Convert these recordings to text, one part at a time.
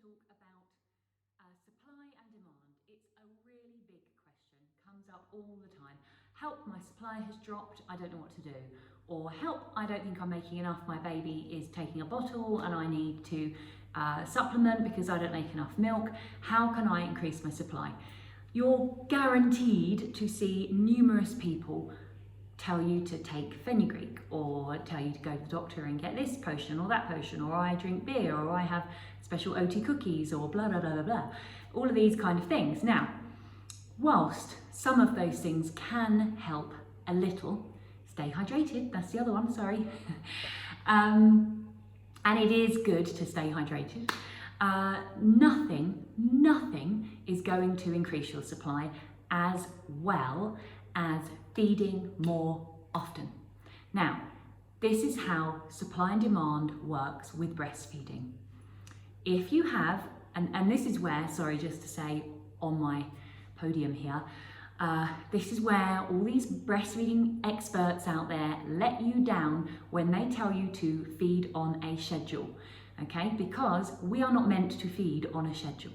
talk about supply and demand. It's a really big question, comes up all the time. Help, my supply has dropped, I don't know what to do. Or help, I don't think I'm making enough, my baby is taking a bottle and I need to supplement because I don't make enough milk. How can I increase my supply? You're guaranteed to see numerous people tell you to take fenugreek, or tell you to go to the doctor and get this potion or that potion, or I drink beer, or I have special OT cookies, or blah, blah, blah, blah, blah. All of these kind of things. Now, whilst some of those things can help a little, stay hydrated, that's the other one, sorry. And it is good to stay hydrated. Nothing is going to increase your supply as well as feeding more often. Now, this is how supply and demand works with breastfeeding. If you have, and this is where, sorry, just to say on my podium here, this is where all these breastfeeding experts out there let you down when they tell you to feed on a schedule, okay? Because we are not meant to feed on a schedule.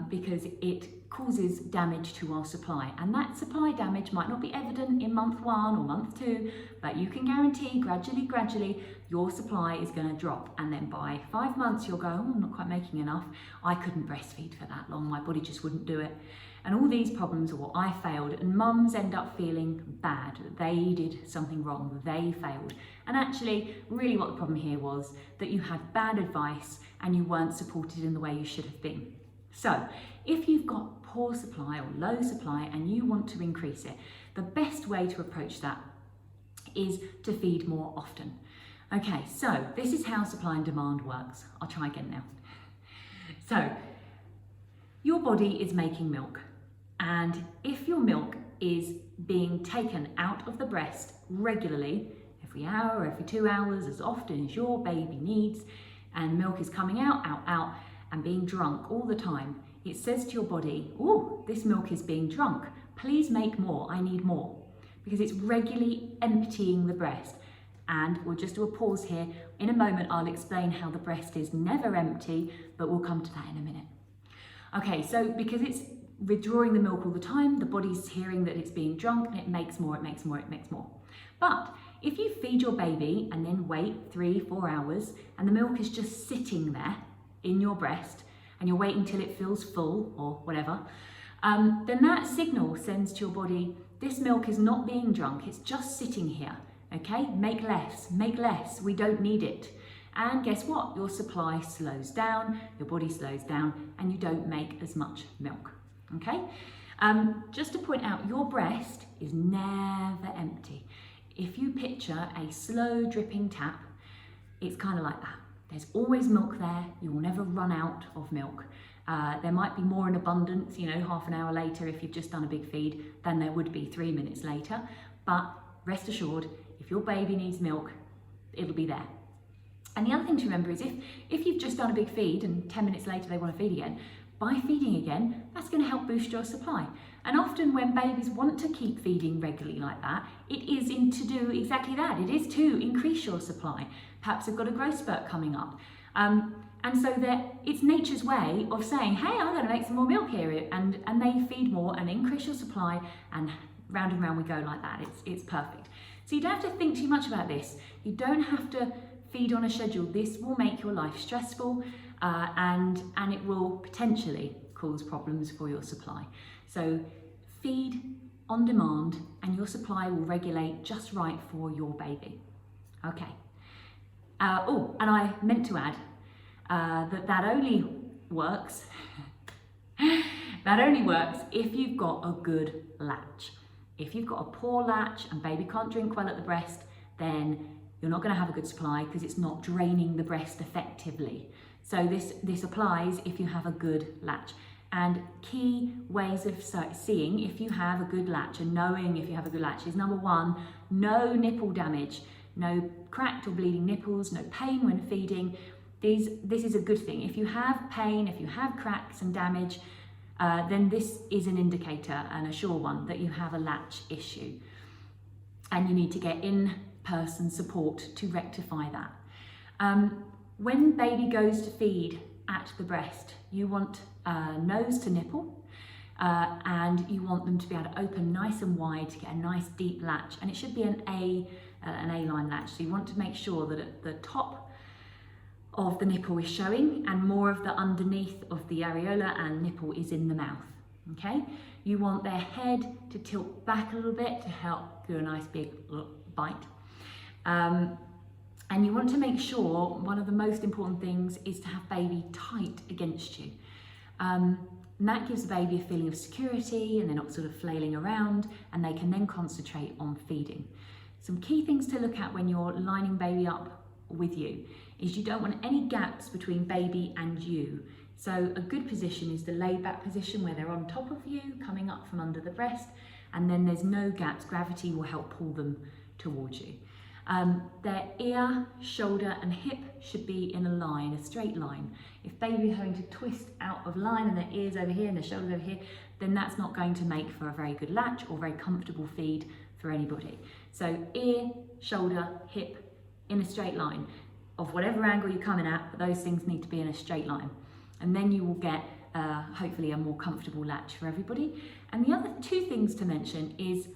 Because it causes damage to our supply, and that supply damage might not be evident in month 1 or month 2, but you can guarantee gradually your supply is going to drop, and then by 5 months you'll go, oh, I'm not quite making enough, I couldn't breastfeed for that long, my body just wouldn't do it. And all these problems are what I failed, and mums end up feeling bad that they did something wrong, they failed. And actually, really what the problem here was that you had bad advice and you weren't supported in the way you should have been. So, if you've got poor supply or low supply and you want to increase it, the best way to approach that is to feed more often. Okay, so this is how supply and demand works. I'll try again now. So, your body is making milk, and if your milk is being taken out of the breast regularly, every hour, every 2 hours, as often as your baby needs, and milk is coming out, and being drunk all the time, it says to your body, oh, this milk is being drunk, please make more, I need more. Because it's regularly emptying the breast. And we'll just do a pause here. In a moment, I'll explain how the breast is never empty, but we'll come to that in a minute. Okay, so because it's withdrawing the milk all the time, the body's hearing that it's being drunk, and it makes more, it makes more, it makes more. But if you feed your baby and then wait 3-4 hours, and the milk is just sitting there, in your breast, and you're waiting till it feels full or whatever, then that signal sends to your body, this milk is not being drunk, it's just sitting here, okay? Make less, we don't need it. And guess what? Your supply slows down, your body slows down, and you don't make as much milk, okay? Just to point out, your breast is never empty. If you picture a slow dripping tap, it's kind of like that. There's always milk there, you will never run out of milk. There might be more in abundance, you know, half an hour later if you've just done a big feed than there would be 3 minutes later. But rest assured, if your baby needs milk, it'll be there. And the other thing to remember is if you've just done a big feed and 10 minutes later they want to feed again, by feeding again, that's going to help boost your supply. And often when babies want to keep feeding regularly like that, it is to do exactly that. It is to increase your supply. Perhaps they've got a growth spurt coming up. And so it's nature's way of saying, hey, I'm going to make some more milk here. And they feed more and increase your supply, and round we go like that. It's perfect. So you don't have to think too much about this. You don't have to feed on a schedule. This will make your life stressful, and it will potentially cause problems for your supply. So feed on demand and your supply will regulate just right for your baby. Okay. Oh, and I meant to add that only works if you've got a good latch. If you've got a poor latch and baby can't drink well at the breast, then you're not going to have a good supply because it's not draining the breast effectively. So this applies if you have a good latch. And key ways of seeing if you have a good latch and knowing if you have a good latch is, number 1, no nipple damage, no cracked or bleeding nipples, no pain when feeding. This is a good thing. If you have pain, if you have cracks and damage, then this is an indicator, and a sure one, that you have a latch issue. And you need to get in-person support to rectify that. When baby goes to feed at the breast. You want nose to nipple, and you want them to be able to open nice and wide to get a nice deep latch, and it should be an A-line latch. So you want to make sure that at the top of the nipple is showing and more of the underneath of the areola and nipple is in the mouth. Okay, you want their head to tilt back a little bit to help do a nice big bite. And you want to make sure, one of the most important things is to have baby tight against you. And that gives the baby a feeling of security and they're not sort of flailing around, and they can then concentrate on feeding. Some key things to look at when you're lining baby up with you is you don't want any gaps between baby and you. So a good position is the laid back position where they're on top of you, coming up from under the breast, and then there's no gaps. Gravity will help pull them towards you. Their ear, shoulder and hip should be in a line, a straight line. If baby is having to twist out of line and their ears over here and their shoulders over here, then that's not going to make for a very good latch or very comfortable feed for anybody. So ear, shoulder, hip in a straight line of whatever angle you're coming at, but those things need to be in a straight line. And then you will get hopefully a more comfortable latch for everybody. And the other two things to mention is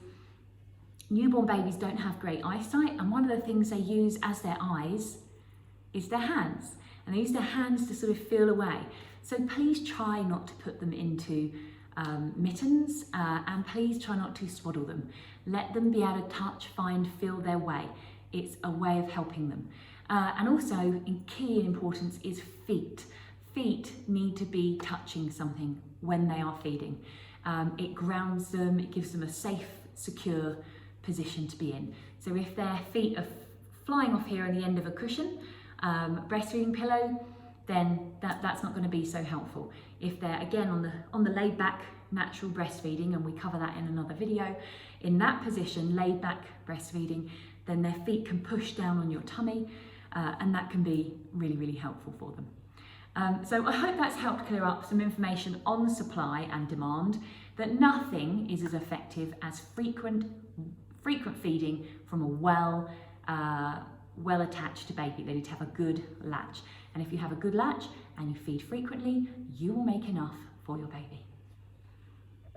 newborn babies don't have great eyesight, and one of the things they use as their eyes is their hands. And they use their hands to sort of feel away. So please try not to put them into mittens, and please try not to swaddle them. Let them be able to touch, find, feel their way. It's a way of helping them. And also, in key importance is feet. Feet need to be touching something when they are feeding. It grounds them, it gives them a safe, secure position to be in. So if their feet are flying off here on the end of a cushion, breastfeeding pillow, then that's not going to be so helpful. If they're again on the laid back natural breastfeeding, and we cover that in another video, in that position, laid back breastfeeding, then their feet can push down on your tummy, and that can be really, really helpful for them. So I hope that's helped clear up some information on supply and demand, that nothing is as effective as frequent feeding from a well attached baby. They need to have a good latch. And if you have a good latch and you feed frequently, you will make enough for your baby.